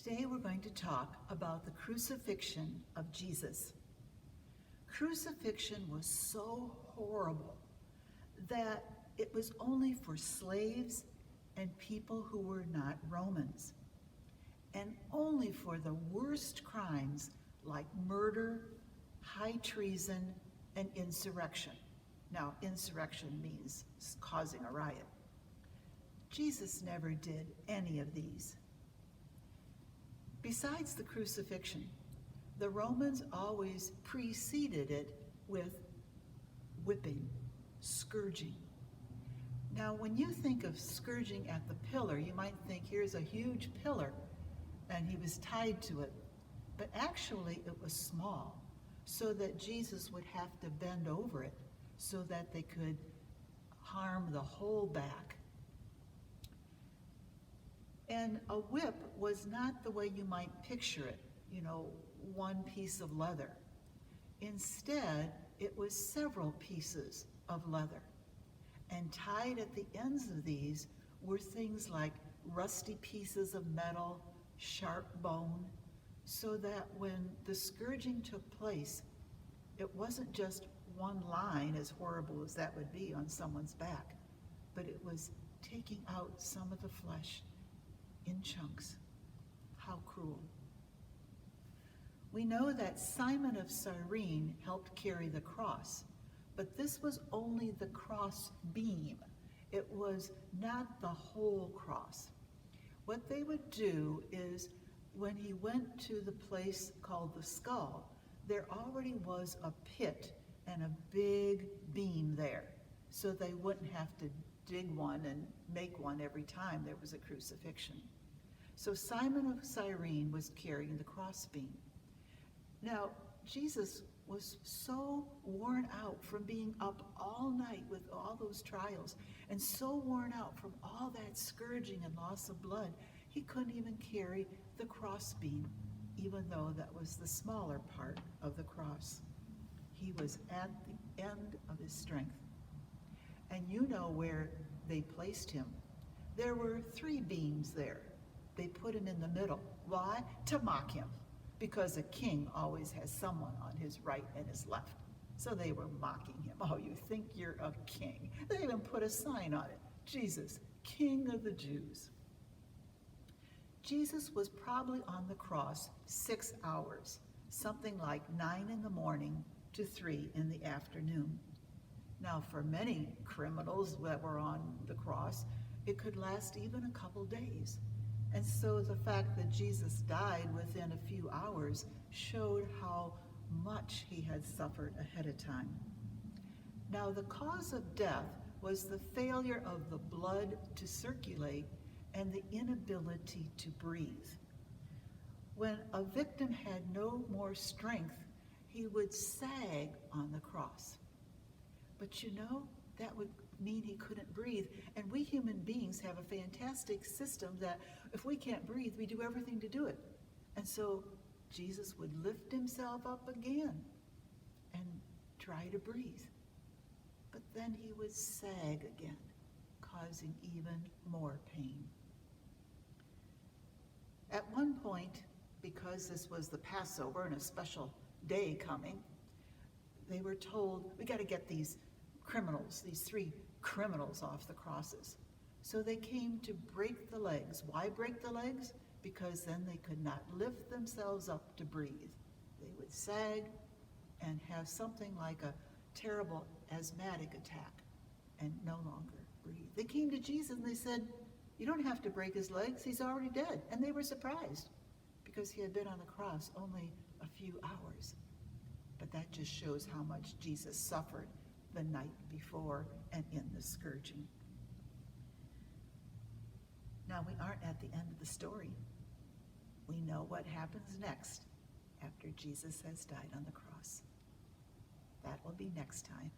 Today we're going to talk about the crucifixion of Jesus. Crucifixion was so horrible that it was only for slaves and people who were not Romans, and only for the worst crimes like murder, high treason, and insurrection. Now, insurrection means causing a riot. Jesus never did any of these. Besides the crucifixion, the Romans always preceded it with whipping, scourging. Now, when you think of scourging at the pillar, you might think here's a huge pillar and he was tied to it. But actually it was small, so that Jesus would have to bend over it so that they could harm the whole back. And a whip was not the way you might picture it, one piece of leather. Instead, it was several pieces of leather. And tied at the ends of these were things like rusty pieces of metal, sharp bone, so that when the scourging took place, it wasn't just one line, as horrible as that would be on someone's back, but it was taking out some of the flesh in chunks. How cruel. We know that Simon of Cyrene helped carry the cross, but this was only the cross beam. It was not the whole cross. What they would do is, when he went to the place called the skull, there already was a pit and a big beam there, so they wouldn't have to dig one and make one every time there was a crucifixion. So Simon of Cyrene was carrying the crossbeam. Now, Jesus was so worn out from being up all night with all those trials, and so worn out from all that scourging and loss of blood, he couldn't even carry the crossbeam, even though that was the smaller part of the cross. He was at the end of his strength. And you know where they placed him. There were 3 beams there. They put him in the middle. Why? To mock him, because a king always has someone on his right and his left. So they were mocking him. Oh, you think you're a king? They even put a sign on it. Jesus, King of the Jews. Jesus was probably on the cross 6 hours, something like 9 in the morning to 3 in the afternoon. Now, for many criminals that were on the cross, it could last even a couple days. And so the fact that Jesus died within a few hours showed how much he had suffered ahead of time. Now, the cause of death was the failure of the blood to circulate and the inability to breathe. When a victim had no more strength, he would sag on the cross. But that would mean he couldn't breathe. And we human beings have a fantastic system that if we can't breathe, we do everything to do it. And so Jesus would lift himself up again and try to breathe. But then he would sag again, causing even more pain. At one point, because this was the Passover and a special day coming, they were told, we got to get these criminals, these 3 criminals off the crosses. So they came to break the legs. Why break the legs? Because then they could not lift themselves up to breathe. They would sag and have something like a terrible asthmatic attack and no longer breathe. They came to Jesus and they said, you don't have to break his legs, he's already dead. And they were surprised because he had been on the cross only a few hours. But that just shows how much Jesus suffered the night before and in the scourging. Now, we aren't at the end of the story. We know what happens next after Jesus has died on the cross. That will be next time.